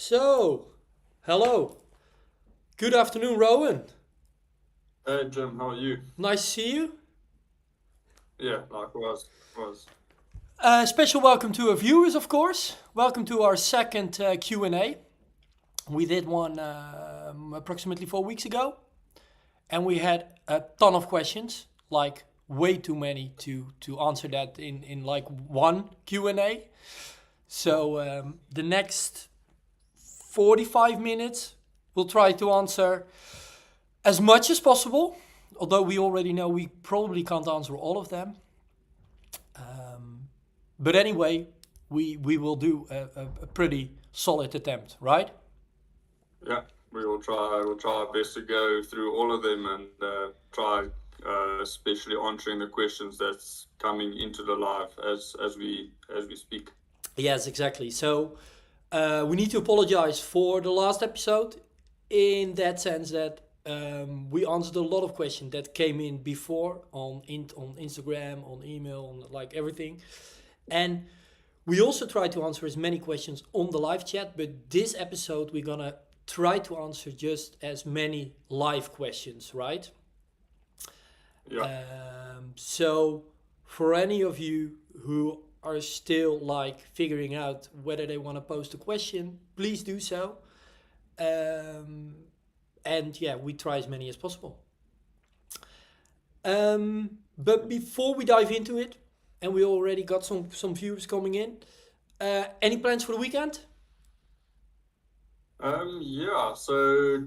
So, hello. Good afternoon, Rohan. Hey Jim, how are you? Nice to see you. Yeah, likewise. Was. Special welcome to our viewers, of course. Welcome to our second Q&A. We did one approximately 4 weeks ago, and we had a ton of questions, like way too many to answer that in like one Q&A. So the next 45 minutes, we'll try to answer as much as possible, although we already know we probably can't answer all of them. But anyway, we will do a pretty solid attempt, right? Yeah, we will try. We'll try our best to go through all of them and try, especially answering the questions that's coming into the live as we speak. Yes, exactly. So we need to apologize for the last episode in that sense that we answered a lot of questions that came in before on Instagram, on email, on like everything. And we also try to answer as many questions on the live chat, but this episode we're gonna try to answer just as many live questions, right? Yeah. So for any of you who are still like figuring out whether they want to post a question, please do so. Um, and yeah, we try as many as possible. But before we dive into it, and we already got some viewers coming in. Any plans for the weekend? Yeah. So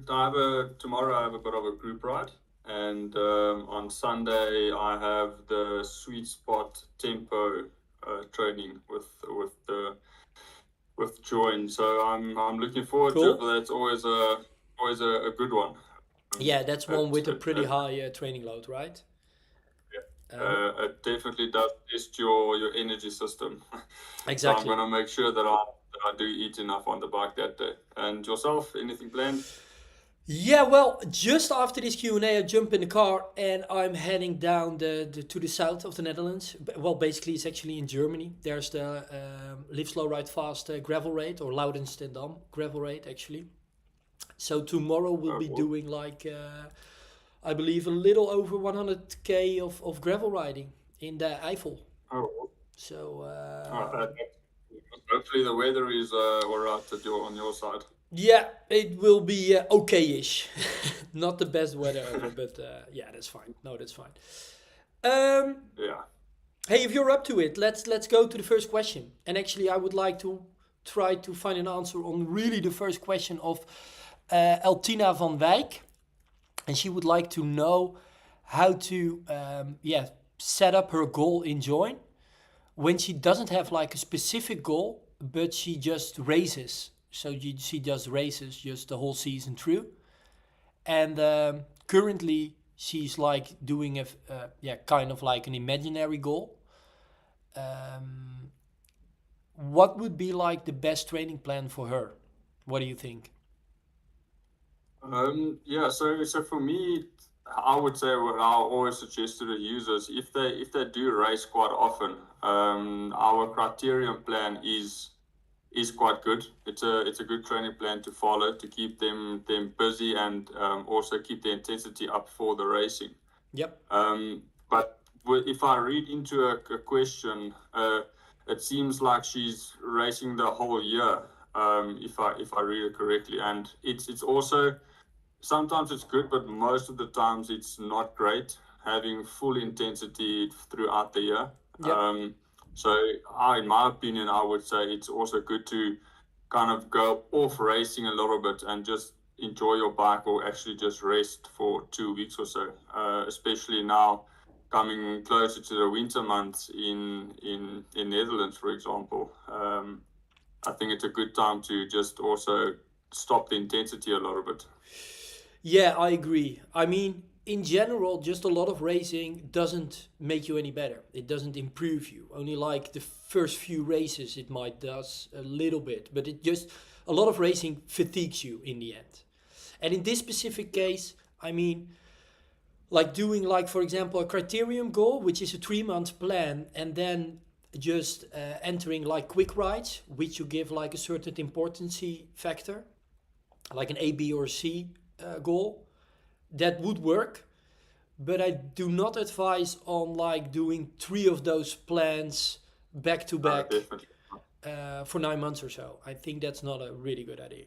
tomorrow I have a bit of a group ride, and on Sunday I have the sweet spot tempo training with join. So I'm looking forward to it, Cool. but that's always a good one. Yeah, that's one It with a it pretty it, high training load, right? Um, it definitely does test your energy system. So I'm exactly. gonna make sure that I do eat enough on the bike that day. And yourself, anything planned? Yeah, well, just after this Q&A, I jump in the car and I'm heading down to the south of the Netherlands. Well, basically, it's actually in Germany. There's the Live Slow Ride Fast gravel raid, or Laudenstendam gravel raid, actually. So tomorrow we'll Oh, be cool. doing like, I believe, a little over 100k of gravel riding in the Eifel. Oh, cool. So Oh, hopefully the weather is all right on your side. yeah, it will be okay-ish. Not the best weather ever, but yeah, that's fine. No, that's fine. Um, Yeah. hey, if you're up to it, let's go to the first question. And actually, I would like to try to find an answer on really the first question of Eltina van Wijk, and she would like to know how to yeah, set up her goal in Join when she doesn't have like a specific goal, but she just races. So she does races just the whole season through. And currently, she's like doing yeah, kind of like an imaginary goal. Um, what would be like the best training plan for her? What do you think? Yeah, so for me, I would say what I always suggest to the users, if they do race quite often, our criterion plan is quite good. It's a good training plan to follow to keep them busy and also keep the intensity up for the racing. Yep. But if I read into a question, it seems like she's racing the whole year. If I read it correctly, and it's also sometimes it's good, but most of the times it's not great having full intensity throughout the year. Yep. Um, so, in my opinion, I would say it's also good to kind of go off racing a little bit and just enjoy your bike or actually just rest for 2 weeks or so. Especially now coming closer to the winter months in Netherlands, for example. I think it's a good time to just also stop the intensity a little bit. Yeah, I agree. I mean, in general, just a lot of racing doesn't make you any better. It doesn't improve you. Only like the first few races, it might does a little bit, but it just a lot of racing fatigues you in the end. And in this specific case, I mean, like doing like for example a criterium goal, which is a 3 month plan, and then just entering like quick rides, which you give like a certain importance factor, like an A, B, or C goal. That would work, but I do not advise on like doing 3 of those plans back to back Definitely. for 9 months or so. I think that's not a really good idea.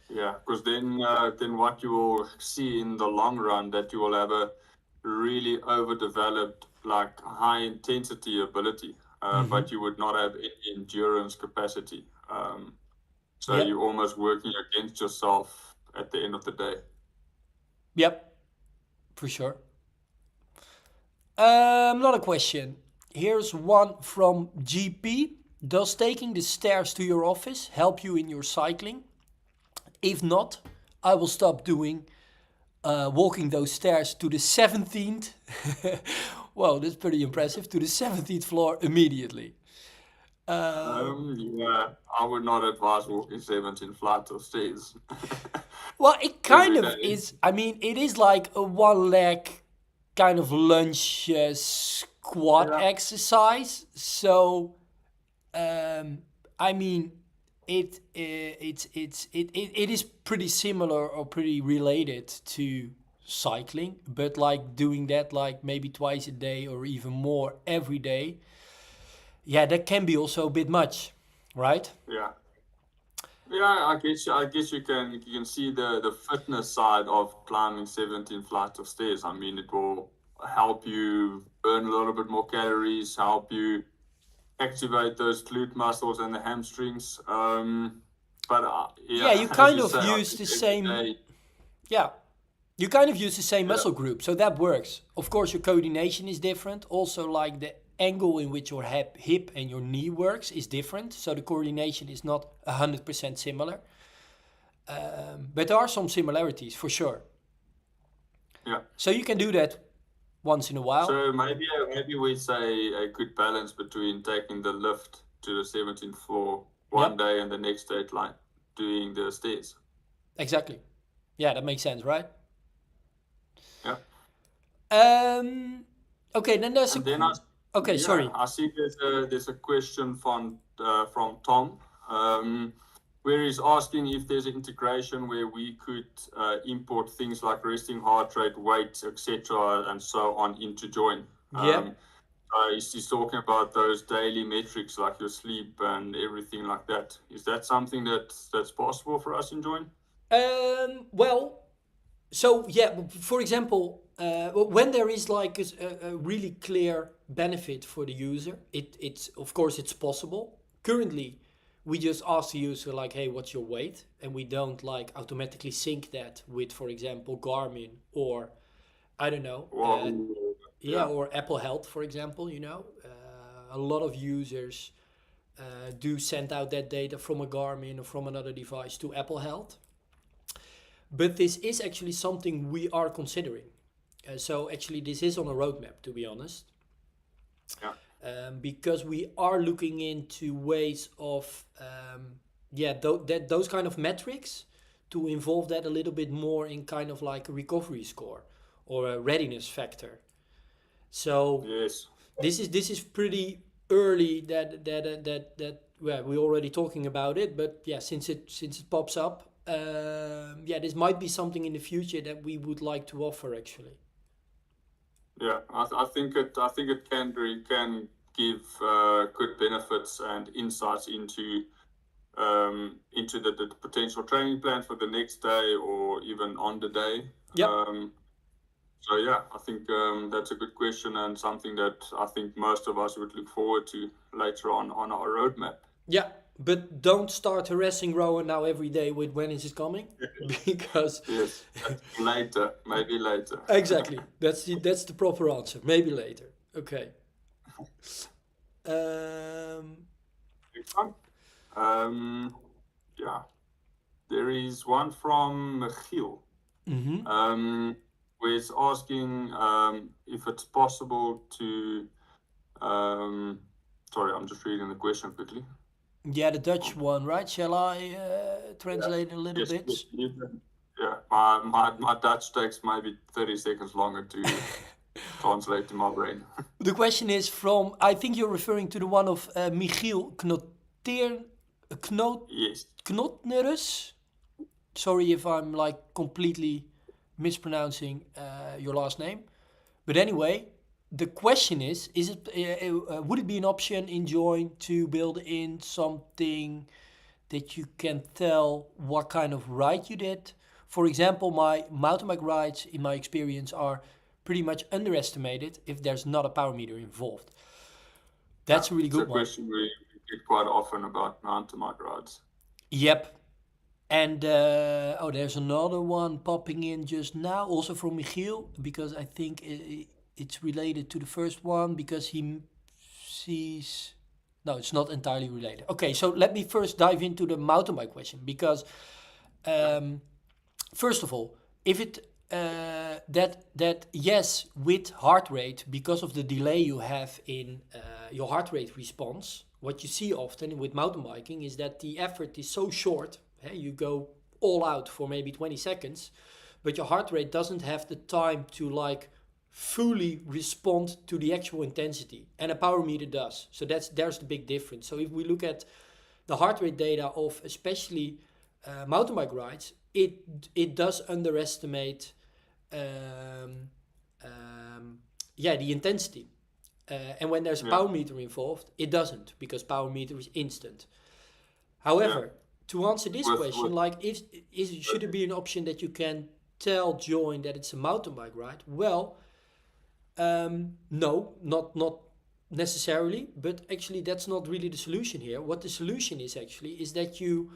Yeah, because then what you will see in the long run, that you will have a really overdeveloped, like high intensity ability, but you would not have any endurance capacity. So Yep. you're almost working against yourself at the end of the day. Yep, for sure. Not a question. Here's one from GP. Does taking the stairs to your office help you in your cycling? If not, I will stop doing walking those stairs to the 17th. Wow, that's pretty impressive. To the 17th floor immediately. Yeah, I would not advise walking 17 flights of stairs. Well, it kind Every of day. is. I mean, it is like a one leg kind of lunge squat Yeah. exercise. So, I mean, it is pretty similar or pretty related to cycling, but like doing that like maybe twice a day or even more every day. Yeah, that can be also a bit much, right? Yeah. Yeah, I guess you can see the fitness side of climbing 17 flights of stairs. I mean, it will help you burn a little bit more calories, help you activate those glute muscles and the hamstrings. But Yeah, you as kind you of say, I use think the every same. day, Yeah, you kind of use the same yeah, muscle group, so that works. Of course, your coordination is different. Also, like the angle in which your hip and your knee works is different, so the coordination is not 100% similar. But there are some similarities for sure. yeah. So you can do that once in a while. So maybe we say a good balance between taking the lift to the 17th floor one Yep, day and the next day like doing the stairs. exactly. Yeah, that makes sense, right? Yeah. Okay, then there's a. And then Okay, sorry. I see there's a question from Tom, where he's asking if there's an integration where we could import things like resting heart rate, weight, etc., and so on into Join. Yeah. He's talking about those daily metrics like your sleep and everything like that. Is that something that's possible for us in Join? Well, so yeah, for example, when there is like a really clear benefit for the user, it's of course it's possible. Currently, we just ask the user like, hey, what's your weight? And we don't like automatically sync that with, for example, Garmin or I don't know, Well, yeah, or Apple Health, for example. A lot of users do send out that data from a Garmin or from another device to Apple Health. But this is actually something we are considering. So actually, this is on a roadmap, to be honest. yeah. Because we are looking into ways of, those kind of metrics to involve that a little bit more in kind of like a recovery score or a readiness factor. So Yes. this is pretty early that well, we're already talking about it, but yeah, since it pops up, this might be something in the future that we would like to offer actually. Yeah, I think it can give good benefits and insights into the potential training plan for the next day or even on the day. Yep. So yeah, I think that's a good question and something that I think most of us would look forward to later on our roadmap. Yeah, but don't start harassing Rowan now every day with when is it coming, because Yes, later, maybe later. exactly that's the proper answer. Maybe later. Okay. Next one. Yeah, there is one from Michiel. Where it's asking if it's possible to. Sorry, I'm just reading the question quickly. Yeah, the Dutch one, right? Shall I translate a little bit? Yeah, my Dutch takes maybe 30 seconds longer to translate in my brain. The question is from, I think you're referring to the one of Michiel Yes. Knotnerus. Sorry if I'm like completely mispronouncing your last name. But anyway, the question is it would it be an option in Join to build in something that you can tell what kind of ride you did? For example, my mountain bike rides, in my experience, are pretty much underestimated if there's not a power meter involved. That's a really good It's a one. question we get quite often about mountain bike rides. Yep. And there's another one popping in just now, also from Michiel, because I think it's related to the first one because he sees. No, it's not entirely related. Okay, so let me first dive into the mountain bike question because, first of all, if it that yes, with heart rate, because of the delay you have in your heart rate response, what you see often with mountain biking is that the effort is so short. You go all out for maybe 20 seconds, but your heart rate doesn't have the time to like fully respond to the actual intensity, and a power meter does. So there's the big difference. So if we look at the heart rate data of especially mountain bike rides, it does underestimate the intensity. And when there's a power meter involved, it doesn't, because power meter is instant. However, to answer this question, like should it be an option that you can tell Join that it's a mountain bike ride? Well, no, not necessarily, but actually that's not really the solution here. What the solution is actually is that you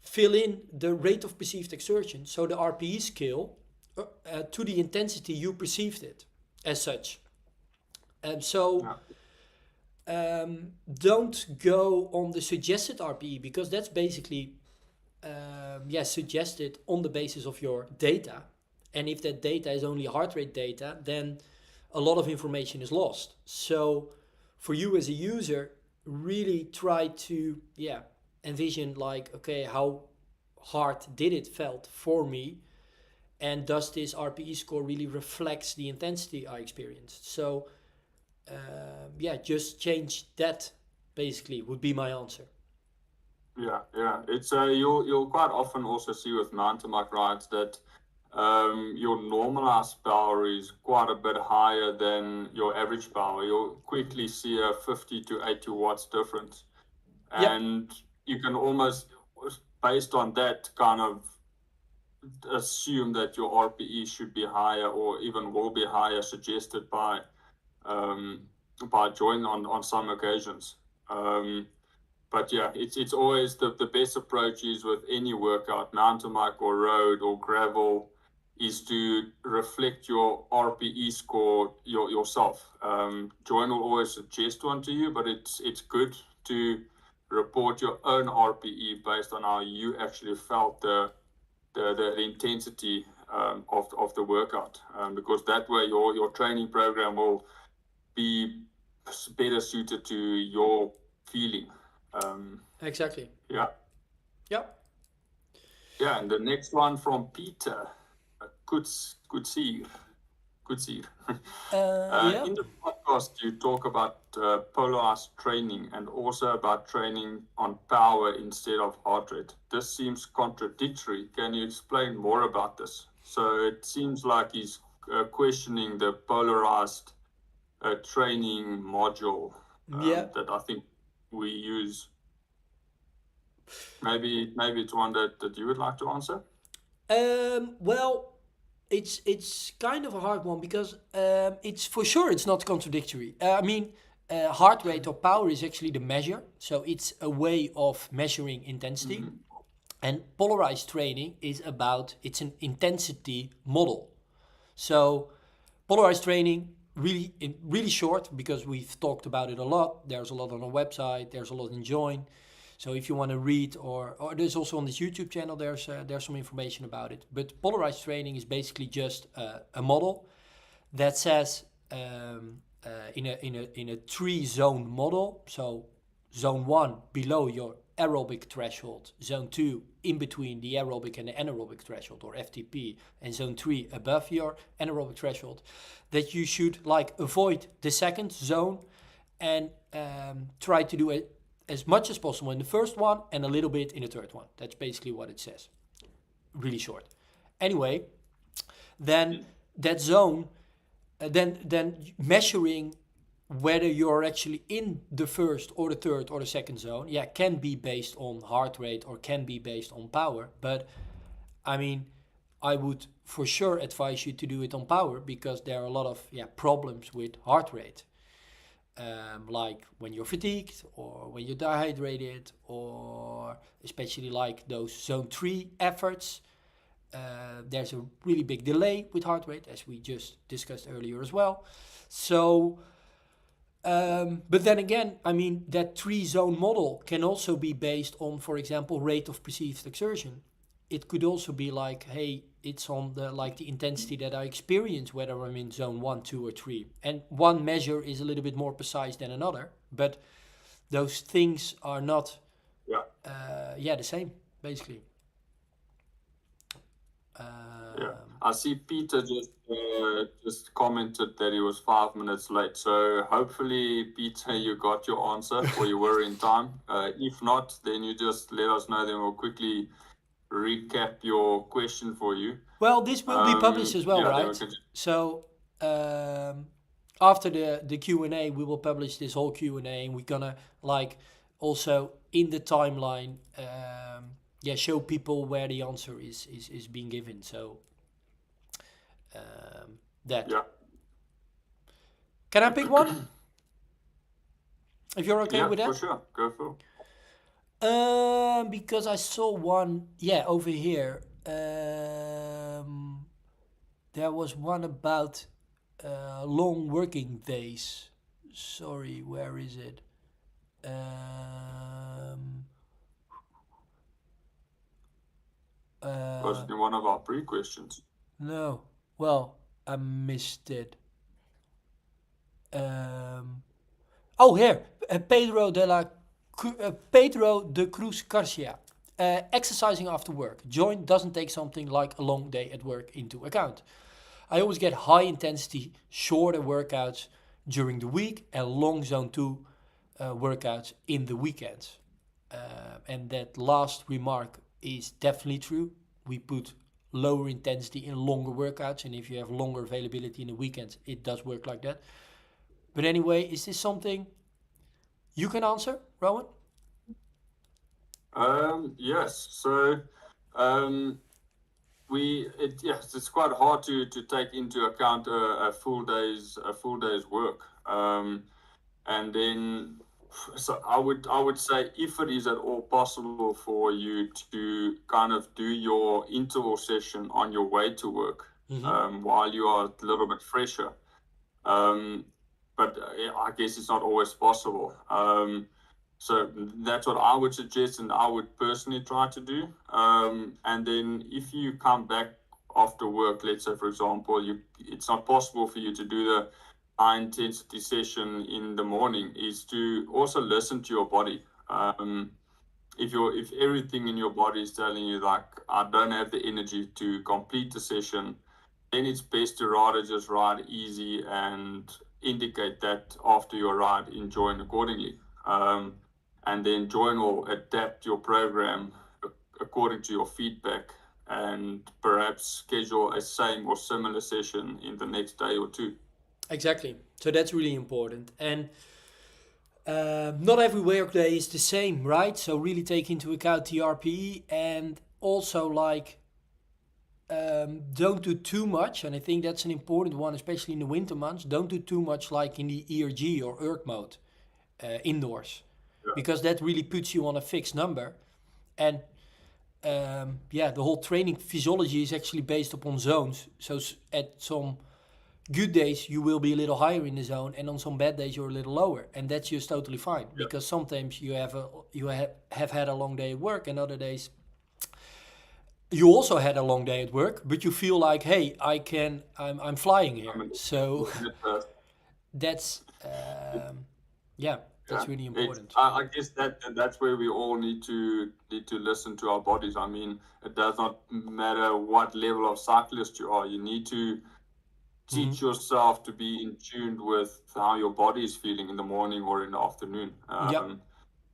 fill in the rate of perceived exertion, so the RPE scale, to the intensity you perceived it as such. Don't go on the suggested RPE, because that's basically suggested on the basis of your data. And if that data is only heart rate data, then a lot of information is lost. So for you as a user, really try to envision like, okay, how hard did it felt for me? And does this RPE score really reflects the intensity I experienced? So just change that, basically, would be my answer. Yeah. It's you'll quite often also see with mountain bike rides that your normalized power is quite a bit higher than your average power. You'll quickly see a 50 to 80 watts difference. And you can almost, based on that, kind of assume that your RPE should be higher, or even will be higher, suggested by Join on some occasions. But it's always the best approach is with any workout, mountain bike or road or gravel, is to reflect your RPE score yourself. Join will always suggest one to you, but it's good to report your own RPE based on how you actually felt the intensity of the workout, because that way your training program will be better suited to your feeling. Exactly. Yeah. And the next one from Peter. Good see. In the podcast, you talk about polarized training and also about training on power instead of heart rate. This seems contradictory. Can you explain more about this? So it seems like he's questioning the polarized training module that I think we use. Maybe it's one that you would like to answer. Well, it's kind of a hard one, because it's for sure it's not contradictory. I mean, heart rate or power is actually the measure, so it's a way of measuring intensity. And polarized training is it's an intensity model. So polarized training, really short, because we've talked about it a lot. There's a lot on our website, there's a lot in Join. So if you want to read, or there's also on this YouTube channel, there's some information about it. But polarized training is basically just a model that says in a 3-zone model. So zone 1 below your aerobic threshold, zone 2 in between the aerobic and the anaerobic threshold, or FTP, and zone 3 above your anaerobic threshold, that you should like avoid the second zone and try to do it as much as possible in the first one and a little bit in the third one. That's basically what it says. Really short. Anyway, then that zone, then measuring whether you're actually in the first or the third or the second zone, can be based on heart rate or can be based on power. But I mean, I would for sure advise you to do it on power, because there are a lot of problems with heart rate. Like when you're fatigued or when you're dehydrated, or especially like those zone 3 efforts. There's a really big delay with heart rate, as we just discussed earlier as well. So, but then again, I mean, that 3-zone model can also be based on, for example, rate of perceived exertion. It could also be like, hey, it's on the intensity that I experience, whether I'm in zone 1, 2, or 3. And one measure is a little bit more precise than another, but those things are not the same, basically. I see Peter just commented that he was 5 minutes late. So hopefully, Peter, you got your answer, or you were in time. If not, then you just let us know. Then we'll quickly recap your question for you. Well, this will be published as well, right? So after the Q&A, we will publish this whole Q&A, and we're gonna also in the timeline show people where the answer is being given. So that. Yeah. Can I pick one? If you're okay with that? Yeah, for sure. Go for it. Because I saw one, over here. There was one about long working days. Sorry, where is it? Was it in one of our pre-questions? No. Well, I missed it. Here. Pedro de Cruz Garcia. Exercising after work. Joint doesn't take something like a long day at work into account. I always get high intensity, shorter workouts during the week and long zone 2 workouts in the weekends. And that last remark is definitely true. We put lower intensity in longer workouts, and if you have longer availability in the weekends, it does work like that. But anyway, is this something you can answer, Rohan? Yes. So it's quite hard to take into account a full day's work. And then, so I would say, if it is at all possible for you to kind of do your interval session on your way to work, while you are a little bit fresher. But I guess it's not always possible. So that's what I would suggest, and I would personally try to do. And then if you come back after work, let's say, for example, it's not possible for you to do the high intensity session in the morning, is to also listen to your body. If everything in your body is telling you, like, I don't have the energy to complete the session, then it's best to rather just ride easy and indicate that after your ride, join accordingly. And then join or adapt your program according to your feedback, and perhaps schedule a same or similar session in the next day or two. Exactly. So that's really important. And not every work day is the same, right? So really take into account the RPE, and also don't do too much. And I think that's an important one, especially in the winter months. Don't do too much like in the ERG or ERG mode indoors, because that really puts you on a fixed number. And the whole training physiology is actually based upon zones. So at some good days you will be a little higher in the zone, and on some bad days you're a little lower, and that's just totally fine. Because sometimes you have had a long day at work, and other days you also had a long day at work, but you feel like, hey, I'm flying here. So that's That's really important. I guess that's where we all need to listen to our bodies. I mean, it does not matter what level of cyclist you are. You need to teach yourself to be in tune with how your body is feeling in the morning or in the afternoon.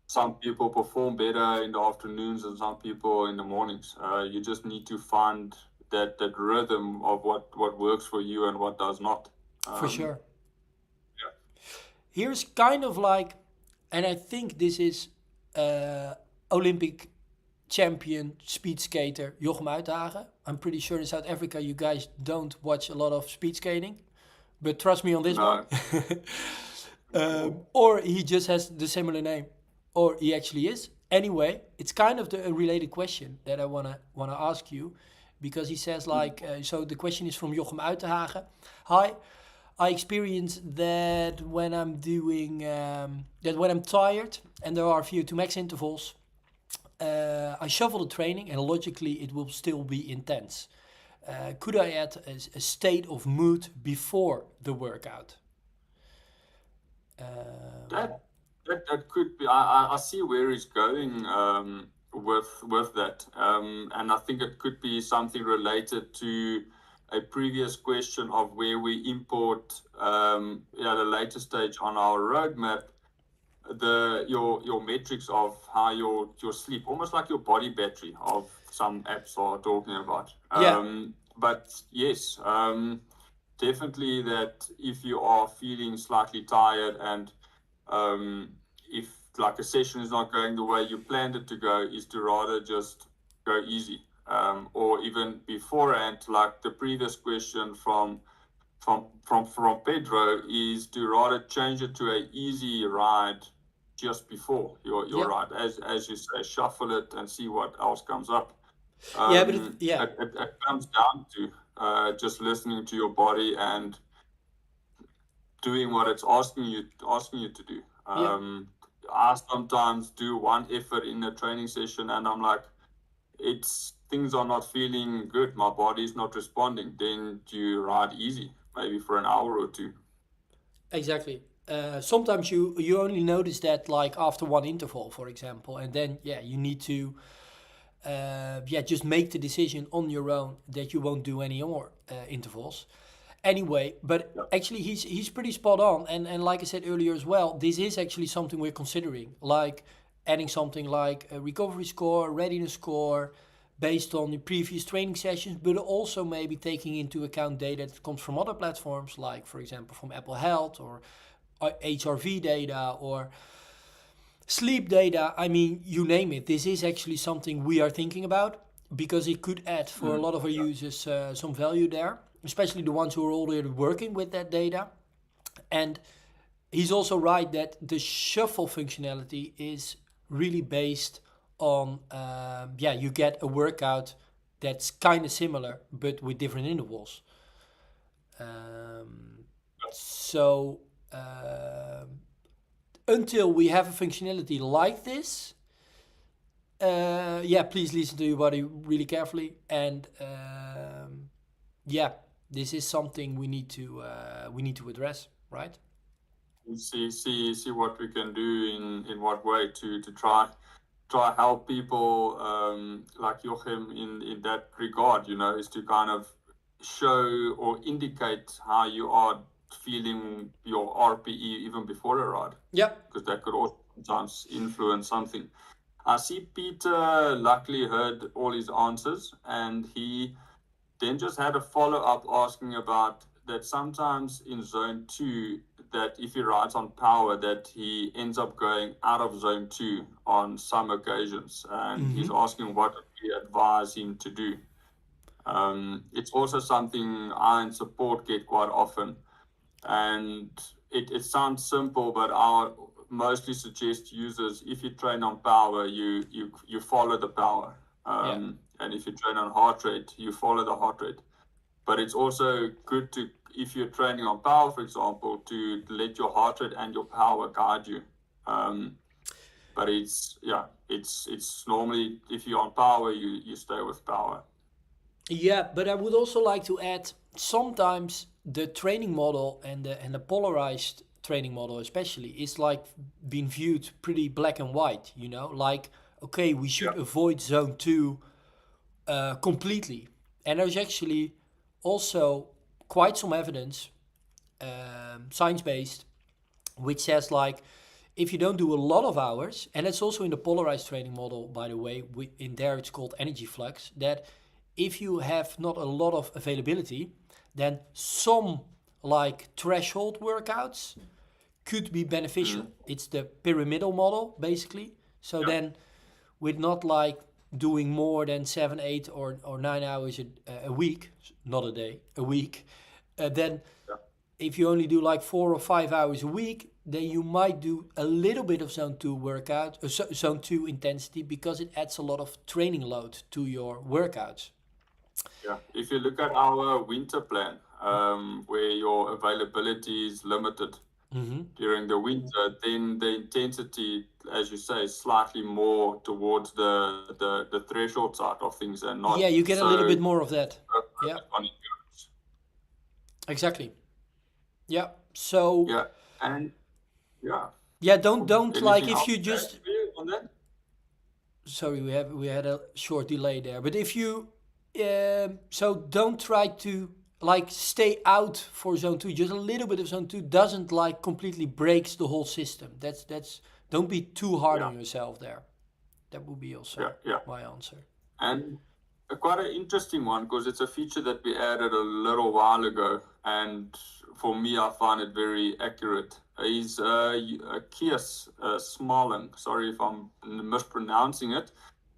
Some people perform better in the afternoons and some people in the mornings. You just need to find that rhythm of what works for you and what does not. For sure. Yeah. Here's kind of like, and I think this is Olympic champion speed skater Jochem Uithagen. I'm pretty sure in South Africa you guys don't watch a lot of speed skating, but trust me on this No. one. Or he just has the similar name, or he actually is. Anyway, it's kind of a related question that I wanna ask you, because he says like, so the question is from Jochem Uithagen. Hi, I experience that when I'm doing that when I'm tired and there are VO2 max intervals, I shuffle the training and logically it will still be intense. Could I add a state of mood before the workout? That could be. I see where he's going with that, and I think it could be something related to a previous question of where we import the later stage on our roadmap your metrics of how your sleep, almost like your body battery of some apps are talking about. But yes, definitely that if you are feeling slightly tired and if like a session is not going the way you planned it to go, is to rather just go easy. Or even beforehand, like the previous question from Pedro, is to rather change it to an easy ride just before your ride, as you say, shuffle it and see what else comes up. It comes down to just listening to your body and doing what it's asking you to do. I sometimes do one effort in a training session and I'm like, things are not feeling good, my body's not responding. Then you ride easy, maybe for an hour or two. Exactly. Sometimes you only notice that like after one interval, for example, and then you need to just make the decision on your own that you won't do any more intervals. Anyway, but actually he's pretty spot on, and like I said earlier as well, this is actually something we're considering, like adding something like a recovery score, readiness score, based on the previous training sessions, but also maybe taking into account data that comes from other platforms, like for example from Apple Health or HRV data or sleep data. I mean, you name it. This is actually something we are thinking about because it could add for a lot of our users some value there, especially the ones who are already working with that data. And he's also right that the shuffle functionality is really based on, you get a workout that's kind of similar, but with different intervals. Until we have a functionality like this, please listen to your body really carefully. And this is something we need to address, right? See what we can do in what way to try help people like Jochem in that regard, is to kind of show or indicate how you are feeling your RPE even before a ride. Because that could also sometimes influence something. I see Peter luckily heard all his answers and he then just had a follow-up asking about that sometimes in zone 2, that if he rides on power, that he ends up going out of zone 2 on some occasions. And he's asking what we advise him to do. It's also something I in support get quite often. And it sounds simple, but I mostly suggest users, if you train on power, you follow the power. And if you train on heart rate, you follow the heart rate. But it's also good to, if you're training on power, for example, to let your heart rate and your power guide you. But it's normally, if you're on power, you stay with power. Yeah, but I would also like to add, sometimes the training model and the polarized training model especially is like being viewed pretty black and white, you know, like, okay, we should avoid zone 2 completely. And there's actually also quite some evidence, science-based, which says like, if you don't do a lot of hours, and it's also in the polarized training model, by the way, in there it's called energy flux, that if you have not a lot of availability, then some like threshold workouts could be beneficial. It's the pyramidal model, basically. So then with not like doing more than 7, 8 or 9 hours a week, not a day, a week, then if you only do like 4 or 5 hours a week, then you might do a little bit of zone 2 workout, zone 2 intensity, because it adds a lot of training load to your workouts. Yeah, if you look at our winter plan, where your availability is limited during the winter, then the intensity, as you say, is slightly more towards the threshold side of things, and not You get a little bit more of that. on endurance. Exactly. Yeah. So and don't like, if you just on that? Sorry, we had a short delay there. But if you so don't try to like stay out for zone 2. Just a little bit of zone 2 doesn't like completely breaks the whole system. That's don't be too hard on yourself there. That would be also my answer. And quite an interesting one, because it's a feature that we added a little while ago, and for me, I find it very accurate. Is Kies Smalling. Sorry if I'm mispronouncing it,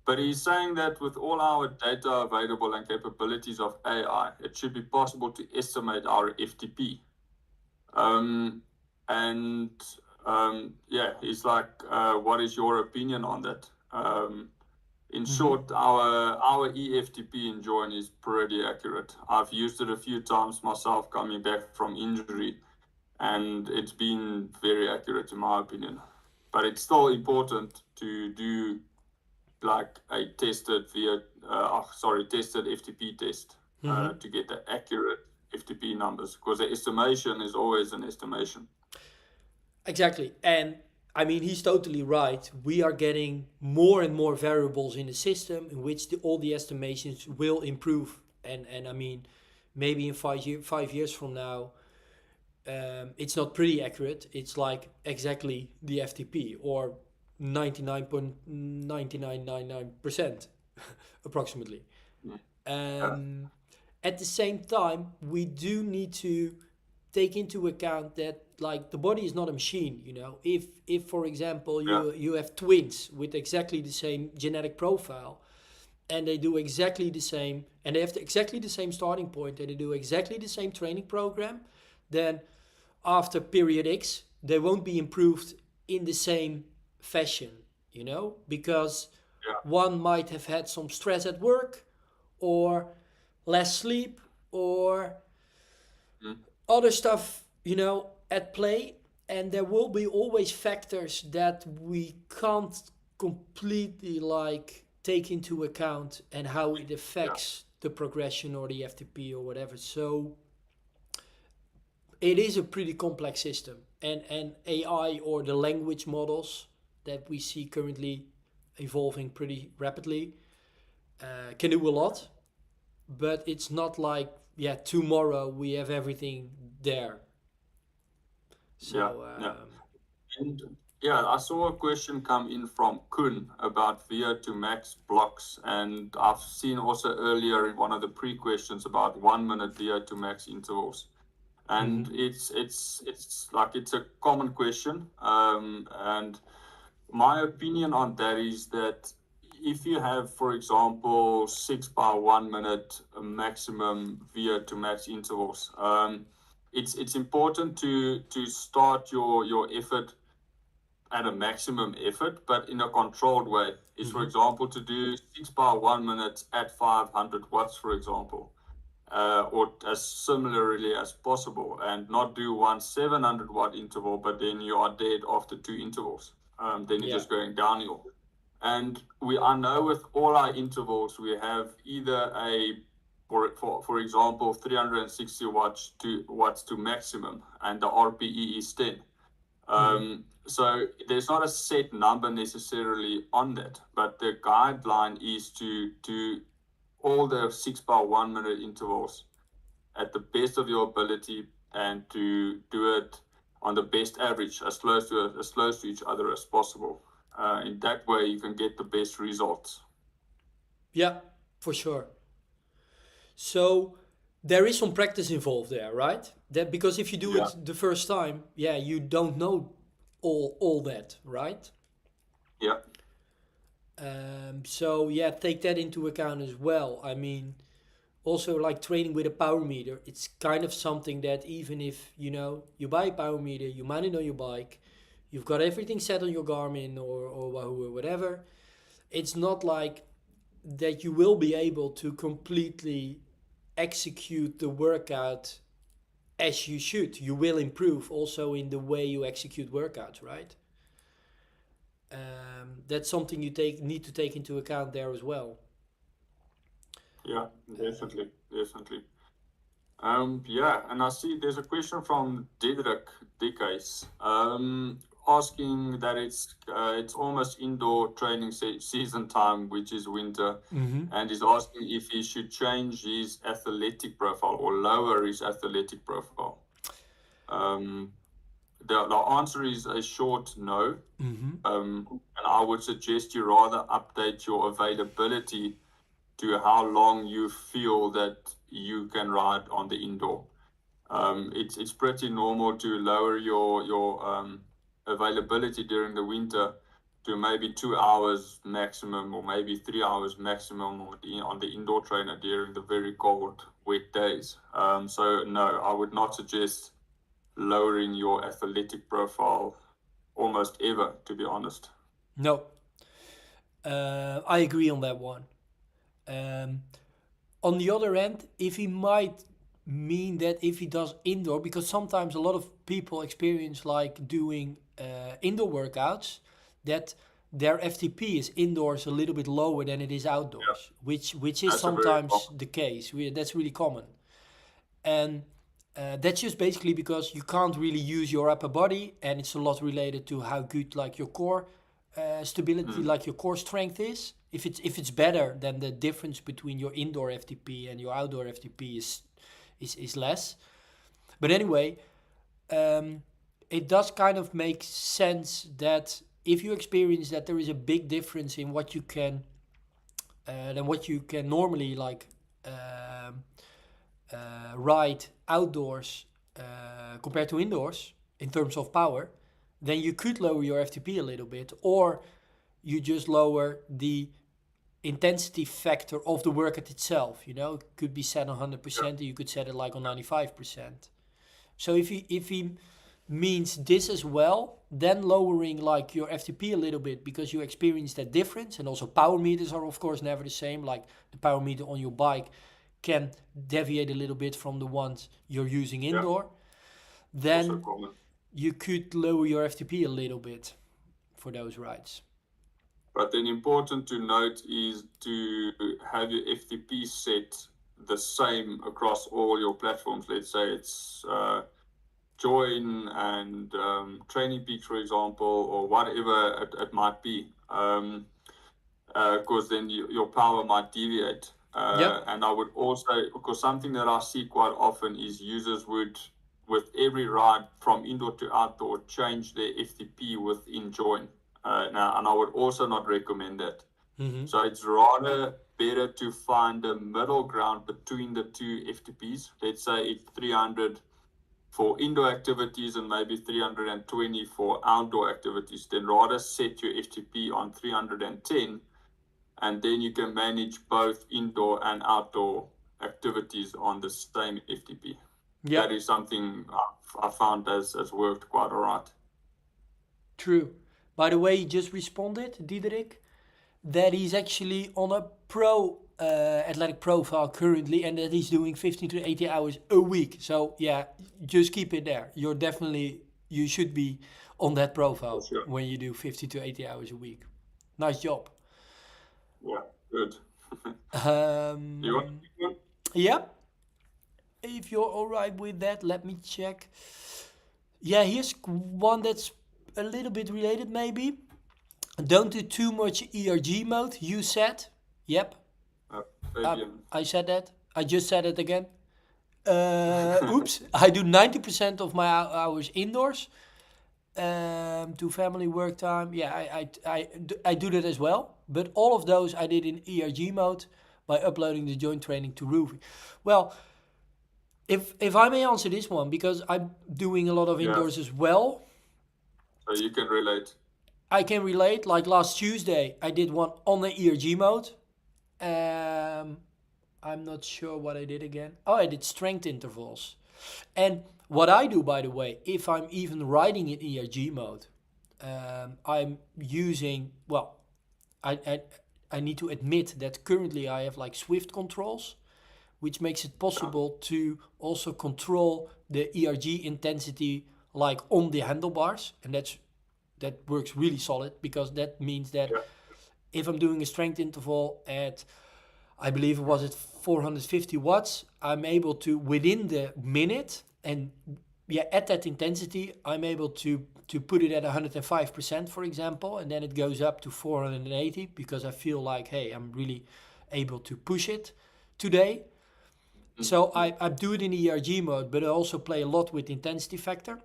but he's saying that with all our data available and capabilities of AI, it should be possible to estimate our FTP. He's like, what is your opinion on that? In short, our EFTP in join is pretty accurate. I've used it a few times myself coming back from injury, and it's been very accurate in my opinion. But it's still important to do like a tested FTP test to get the accurate FTP numbers, because the estimation is always an estimation. Exactly. And I mean, he's totally right. We are getting more and more variables in the system in which all the estimations will improve. And I mean, maybe in 5 years from now, it's not pretty accurate. It's like exactly the FTP, or 99.9999% approximately. At the same time, we do need to take into account that like the body is not a machine, you know. If for example you have twins with exactly the same genetic profile, and they do exactly the same, and they have exactly the same starting point, and they do exactly the same training program, then after period X they won't be improved in the same fashion, you know, because one might have had some stress at work, or less sleep, or other stuff, you know, at play. And there will be always factors that we can't completely like take into account, and how it affects the progression or the FTP or whatever. So it is a pretty complex system, and AI, or the language models that we see currently evolving pretty rapidly, can do a lot, but it's not like tomorrow we have everything there. So I saw a question come in from Kun about VO to max blocks, and I've seen also earlier in one of the pre-questions about 1 minute VO to max intervals. And it's a common question, and my opinion on that is that if you have, for example, 6 by 1 minute maximum VO to max intervals, it's important to start your effort at a maximum effort, but in a controlled way. Is for example to do 6 by 1 minute at 500 watts, for example. Or as similarly as possible, and not do one 700 watt interval, but then you are dead after 2 intervals. Then you're just going downhill. And I know with all our intervals, we have either for example, 360 watts to maximum, and the RPE is 10. So there's not a set number necessarily on that, but the guideline is to do all the 6 by 1 minute intervals at the best of your ability and to do it on the best average, as close to each other as possible. In that way, you can get the best results. Yeah, for sure. So there is some practice involved there, right? That because if you do Yeah, it the first time, yeah, you don't know all that, right? yeah, So yeah, take that into account as well. I mean, also like training with a power meter, it's kind of something that even if you buy a power meter, you mount it on your bike, you've got everything set on your Garmin or Wahoo or whatever, it's not like that you will be able to completely execute the workout as you should. You will improve also in the way you execute workouts, right? That's something you need to take into account there as well. yeah, definitely, definitely. Yeah, and I see there's a question from Diederik Dickays, asking that it's almost indoor training season time, which is winter, Mm-hmm. and he's asking if he should change his athletic profile or lower his athletic profile. Um, the answer is a short no. Mm-hmm. And I would suggest you rather update your availability to how long you feel that you can ride on the indoor. It's pretty normal to lower your availability during the winter to maybe 2 hours maximum, or maybe 3 hours maximum on the indoor trainer during the very cold, wet days. So no, I would not suggest lowering your athletic profile almost ever, to be honest. No, I agree on that one. Um, on the other end, if he might mean that if he does indoor, because sometimes a lot of people experience like doing indoor workouts, that their FTP is indoors a little bit lower than it is Yeah, outdoors, which is that's a very sometimes the case. That's really common, and that's just basically because you can't really use your upper body, and it's a lot related to how good like your core stability, like your core strength is. If it's better, then the difference between your indoor FTP and your outdoor FTP is less. But anyway, it does kind of make sense that if you experience that there is a big difference in what you can than what you can normally like um, ride outdoors compared to indoors in terms of power, then you could lower your FTP a little bit, or you just lower the intensity factor of the workout itself. It could be set on 100%, or you could set it like on 95%. So if he means this as well, then lowering like your FTP a little bit because you experience that difference, and also power meters are of course never the same. Like the power meter on your bike can deviate a little bit from the ones you're using yeah, indoor. also Then common. you could lower your FTP a little bit for those rides. But then important to note is to have your FTP set the same across all your platforms. Let's say it's Join and Training Peaks, for example, or whatever it might be. Because then your power might deviate. Yep. And I would also, because something that I see quite often is users would, with every ride from indoor to outdoor, change their FTP within Join. Now, and I would also not recommend that. Mm-hmm. So it's rather better to find a middle ground between the two FTPs. Let's say it's 300 for indoor activities and maybe 320 for outdoor activities. Then rather set your FTP on 310, and then you can manage both indoor and outdoor activities on the same FTP. That Yep. is something I found has worked quite all right. True. By the way, he just responded, Diederik, that he's actually on a pro athletic profile currently, and that he's doing 15 to 80 hours a week. So yeah, just keep it there. You should be on that For profile sure. when you do 50 to 80 hours a week. Nice job. Yeah, good. You want to Um, pick one? yeah, if you're all right with that, let me check. Yeah, here's one that's a little bit related, maybe. Don't do too much ERG mode. You said, yep. Uh, Uh, Fabian. I said that. I just said it again. Oops. I do 90% of my hours indoors. To family work time. Yeah, I do that as well. But all of those I did in ERG mode by uploading the joint training to Ruby. Well, if I may answer this one, because I'm doing a lot of Yeah, indoors as well, so you can relate. I can relate. Like last Tuesday, I did one on the ERG mode. Um, I'm not sure what I did again. Oh, I did strength intervals. And what I do, by the way, if I'm even riding in ERG mode, I'm using, well, I, I, I need to admit that currently I have like Swift controls, which makes it Yeah, possible to also control the ERG intensity like on the handlebars. And that works really solid, because that means that yeah, if I'm doing a strength interval at, I believe it was at 450 watts, I'm able to, within the minute, and yeah, at that intensity, I'm able to put it at 105%, for example, and then it goes up to 480, because I feel like, hey, I'm really able to push it today. So I do it in ERG mode, but I also play a lot with intensity factor.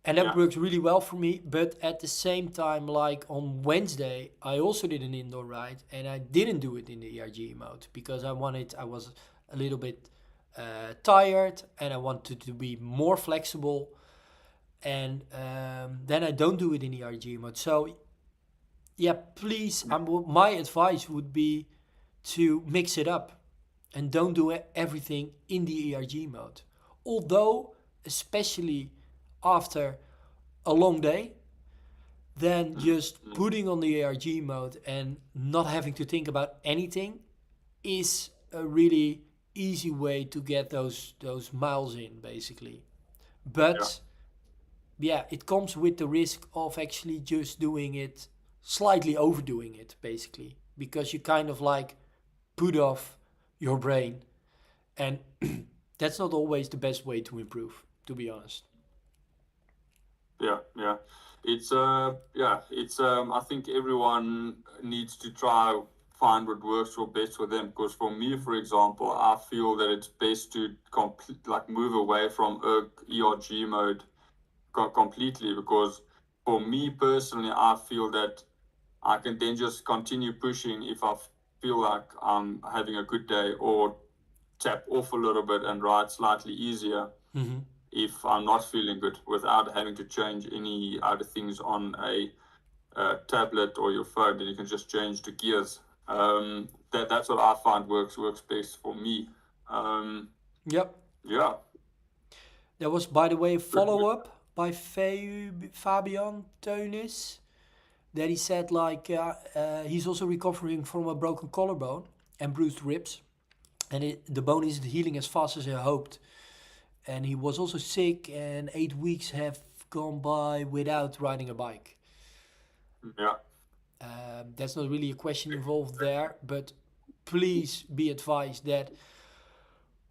And that yeah, works really well for me. But at the same time, like on Wednesday, I also did an indoor ride, and I didn't do it in the ERG mode because I was a little bit tired, and I wanted to be more flexible. And then I don't do it in ERG mode. So yeah, please, my advice would be to mix it up and don't do everything in the ERG mode. Although, especially after a long day, then just putting on the ARG mode and not having to think about anything is a really easy way to get those miles in, basically. yeah, But yeah, it comes with the risk of actually just doing it, slightly overdoing it, basically, because you kind of like put off your brain, and that's not always the best way to improve, to be honest. yeah, yeah. It's I think everyone needs to try find what works for best for them. Because for me, for example, I feel that it's best to move away from ERG mode completely. Because for me personally, I feel that I can then just continue pushing if I feel like I'm having a good day, or tap off a little bit and ride slightly easier Mm-hmm. if I'm not feeling good, without having to change any other things on a tablet or your phone. Then you can just change the gears. That's what I find works best for me. Um, Yep. yeah, There was, by the way, a good, follow up by Fabian Teunis that he said he's also recovering from a broken collarbone and bruised ribs, and the bone isn't healing as fast as he hoped. And he was also sick, and 8 weeks have gone by without riding a bike. yeah, That's not really a question involved there, but please be advised that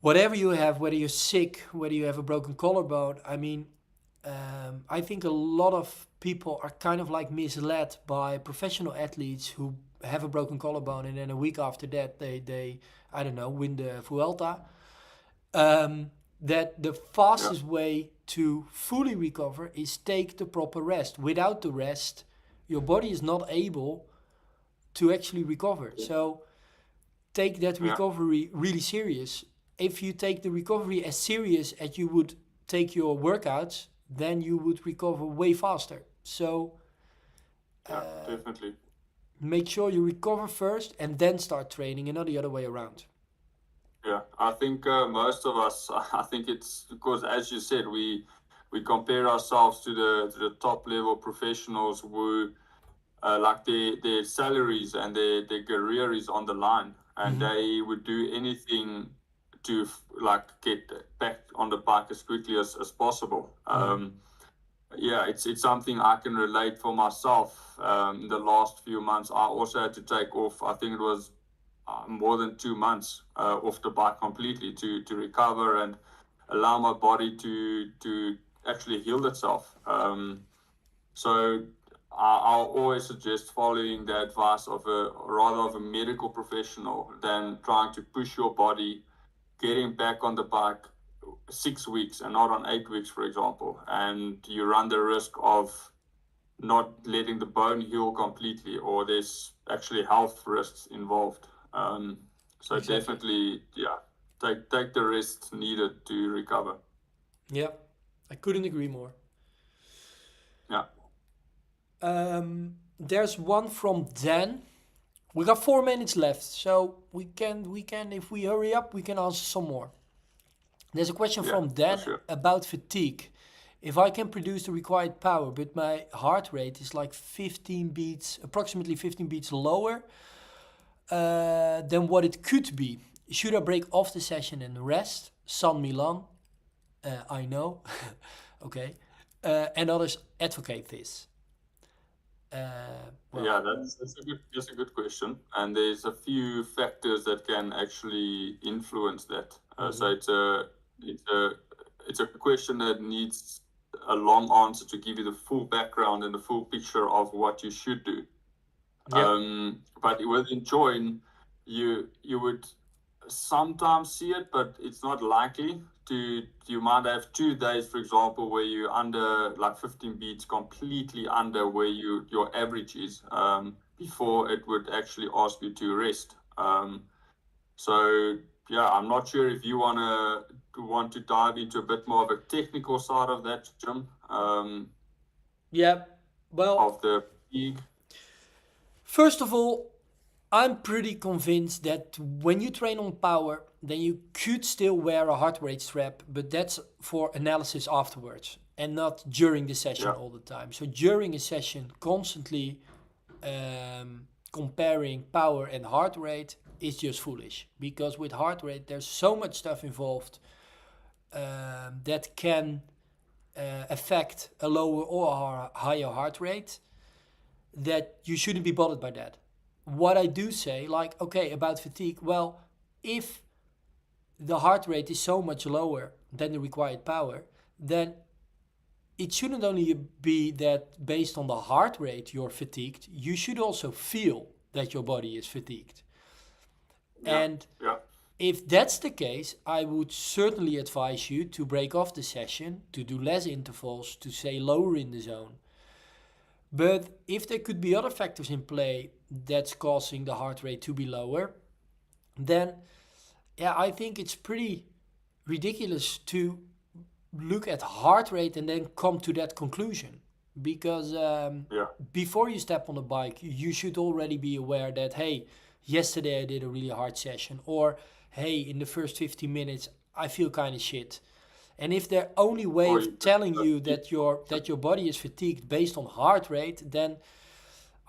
whatever you have, whether you're sick, whether you have a broken collarbone, I mean, I think a lot of people are kind of like misled by professional athletes who have a broken collarbone, and then a week after that they I don't know, win the Vuelta. That the yeah, fastest way to fully recover is take the proper rest. Without the rest, your body is not able to actually recover. So take that yeah, recovery really serious. If you take the recovery as serious as you would take your workouts, then you would recover way faster. So yeah, definitely. make sure you recover first and then start training, and not the other way around. Yeah, I think most of us. I think it's because, as you said, we compare ourselves to the top level professionals who like their salaries and their career is on the line, and Mm-hmm. they would do anything to like get back on the bike as quickly as possible. Mm-hmm. Yeah, it's something I can relate for myself. In the last few months, I also had to take off. I think it was more than 2 months off the bike completely to recover and allow my body to actually heal itself. So I'll always suggest following the advice of a medical professional than trying to push your body, getting back on the bike 6 weeks and not on 8 weeks, for example, and you run the risk of not letting the bone heal completely, or there's actually health risks involved. So Exactly. definitely, take the rest needed to recover. Yeah, I couldn't agree more. Yeah, There's one from Dan. We got 4 minutes left, so we can if we hurry up, we can answer some more. There's a question yeah, from for Dan sure. about fatigue. If I can produce the required power, but my heart rate is like 15 beats, approximately 15 beats lower than what it could be, should I break off the session and rest? San Milan, I know, okay, and others advocate this. Well, Yeah, that's a good question, and there's a few factors that can actually influence that. So it's a question that needs a long answer to give you the full background and the full picture of what you should do. yeah, But within join, you would sometimes see it, but it's not likely. You might have 2 days, for example, where you're under like 15 beats, completely under where your average is, before it would actually ask you to rest. So yeah, I'm not sure if you want to dive into a bit more of a technical side of that, Jim, yeah. Well, of the fatigue. first of all, I'm pretty convinced that when you train on power, then you could still wear a heart rate strap, but that's for analysis afterwards and not during the session Yeah, all the time. So during a session, constantly comparing power and heart rate is just foolish, because with heart rate, there's so much stuff involved that can affect a lower or a higher heart rate, that you shouldn't be bothered by that. What I do say, like, okay, about fatigue, well, if the heart rate is so much lower than the required power, then it shouldn't only be that based on the heart rate you're fatigued, you should also feel that your body is fatigued. yeah, And yeah, if that's the case, I would certainly advise you to break off the session, to do less intervals, to stay lower in the zone. But if there could be other factors in play that's causing the heart rate to be lower, then yeah, I think it's pretty ridiculous to look at heart rate and then come to that conclusion. Because yeah, before you step on the bike, you should already be aware that, hey, yesterday I did a really hard session, or hey, in the first 15 minutes I feel kind of shit. And if their only way or of telling you that your body is fatigued based on heart rate, then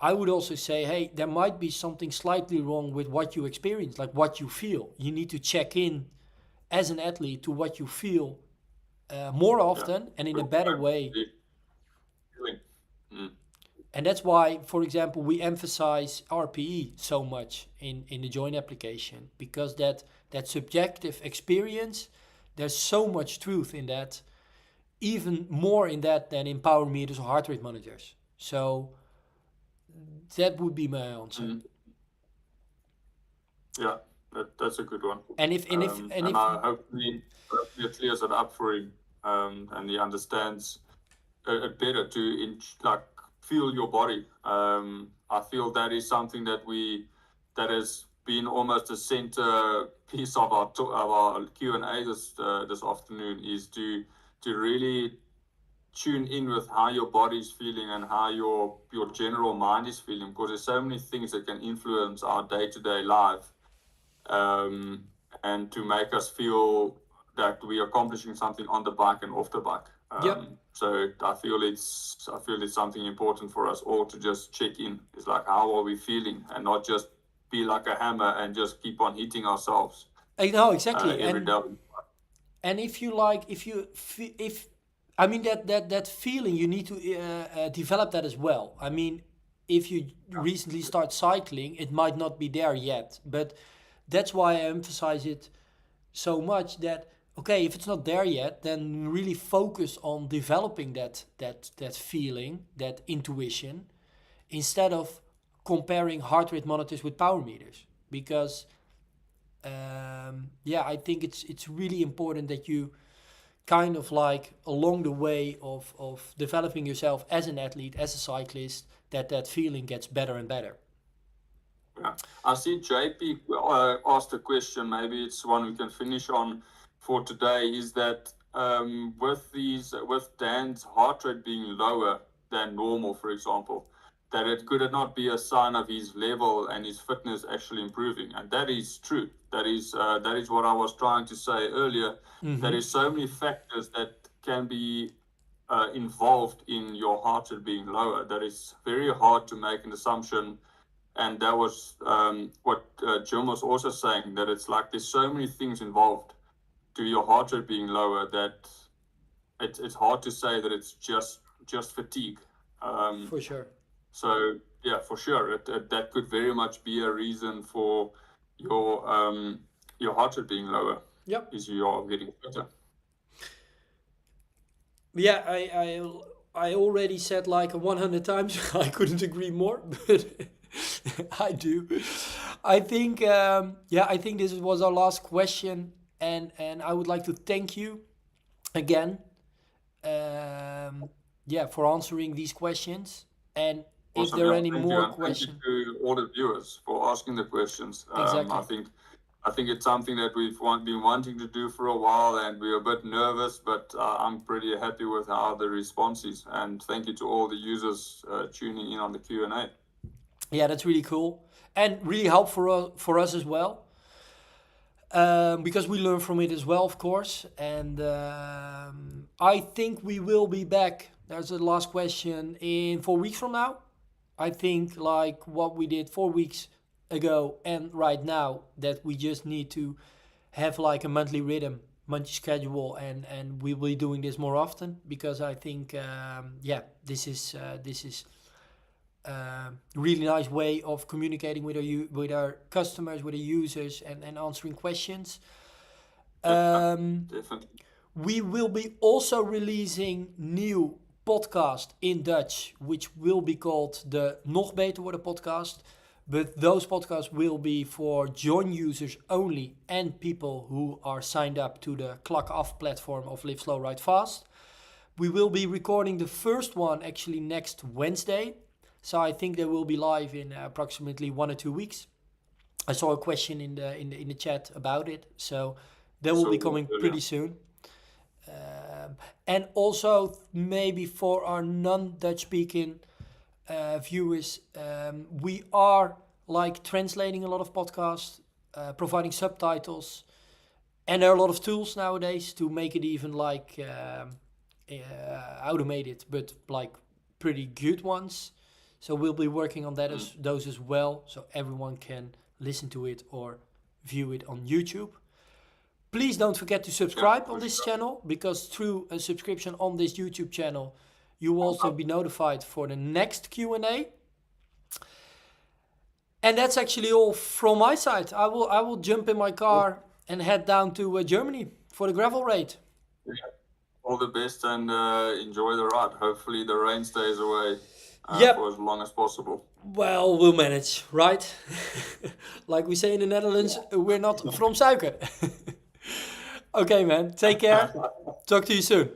I would also say, hey, there might be something slightly wrong with what you experience, like what you feel. You need to check in as an athlete to what you feel more yeah, often and in a better way. feeling. Mm. And that's why, for example, we emphasize RPE so much in the joint application, because that subjective experience, there's so much truth in that, even more in that than in power meters or heart rate monitors. So that would be my answer. Mm. Yeah, that's a good one. And if and if and And if I hopefully it clears it up for him, and he understands it better to like feel your body. I feel that is something that has been almost a center piece of our Q&A this afternoon, is to really tune in with how your body's feeling and how your general mind is feeling, because there's so many things that can influence our day-to-day life, um, and to make us feel that we're accomplishing something on the bike and off the bike. yep, So I feel it's something important for us all to just check in. It's like, how are we feeling, and not just be like a hammer and just keep on hitting ourselves I know exactly. every day. And if you like, if I mean that feeling, you need to develop that as well. I mean, if you recently start cycling, it might not be there yet, but that's why I emphasize it so much, that okay, if it's not there yet, then really focus on developing that feeling, that intuition, instead of comparing heart rate monitors with power meters. Because I think it's really important that you kind of like along the way of developing yourself as an athlete, as a cyclist, that feeling gets better and better. Yeah. I see JP asked a question, maybe it's one we can finish on for today, is that with Dan's heart rate being lower than normal, for example, that it could it not be a sign of his level and his fitness actually improving? And that is true. That is what I was trying to say earlier. There is so many factors that can be involved in your heart rate being lower that it's very hard to make an assumption. And that was what Jim was also saying, that it's like there's so many things involved to your heart rate being lower that it's hard to say that it's just fatigue. For sure. So yeah, for sure, that could very much be a reason for your heart rate being lower. Yep. Is you're getting better. Yeah, I already said like 100 times. I couldn't agree more, but I do. I think I think this was our last question, and I would like to thank you again, for answering these questions. And if Awesome. there are Yeah, any thank more you. And questions, thank you to all the viewers for asking the questions. Exactly. I think it's something that we've been wanting to do for a while, and we're a bit nervous, but I'm pretty happy with how the response is. And thank you to all the users tuning in on the Q&A. Yeah, that's really cool and really helpful for us as well, because we learn from it as well, of course. And I think we will be back. There's the last question in 4 weeks from now. I think like what we did 4 weeks ago and right now, that we just need to have like a monthly rhythm, monthly schedule, and we will be doing this more often, because I think this is really nice way of communicating with our customers, with the users, and answering questions. Definitely. We will be also releasing new podcast in Dutch, which will be called the Nog Beter Worden podcast. But those podcasts will be for join users only and people who are signed up to the Clock Off platform of Live Slow, Ride Fast. We will be recording the first one actually next Wednesday. So I think they will be live in approximately 1 or 2 weeks. I saw a question in the chat about it, so they will be coming pretty soon. And also maybe for our non-Dutch speaking viewers, we are like translating a lot of podcasts, providing subtitles, and there are a lot of tools nowadays to make it even like automated, but like pretty good ones. So we'll be working on that those as well, so everyone can listen to it or view it on YouTube. Please don't forget to subscribe on this channel, because through a subscription on this YouTube channel, you will also be notified for the next Q&A. And that's actually all from my side. I will jump in my car and head down to Germany for the gravel raid. Yeah. All the best, and enjoy the ride. Hopefully the rain stays away for as long as possible. Well, we'll manage, right? Like we say in the Netherlands, we're not from suiker. Okay, man. Take care. Talk to you soon.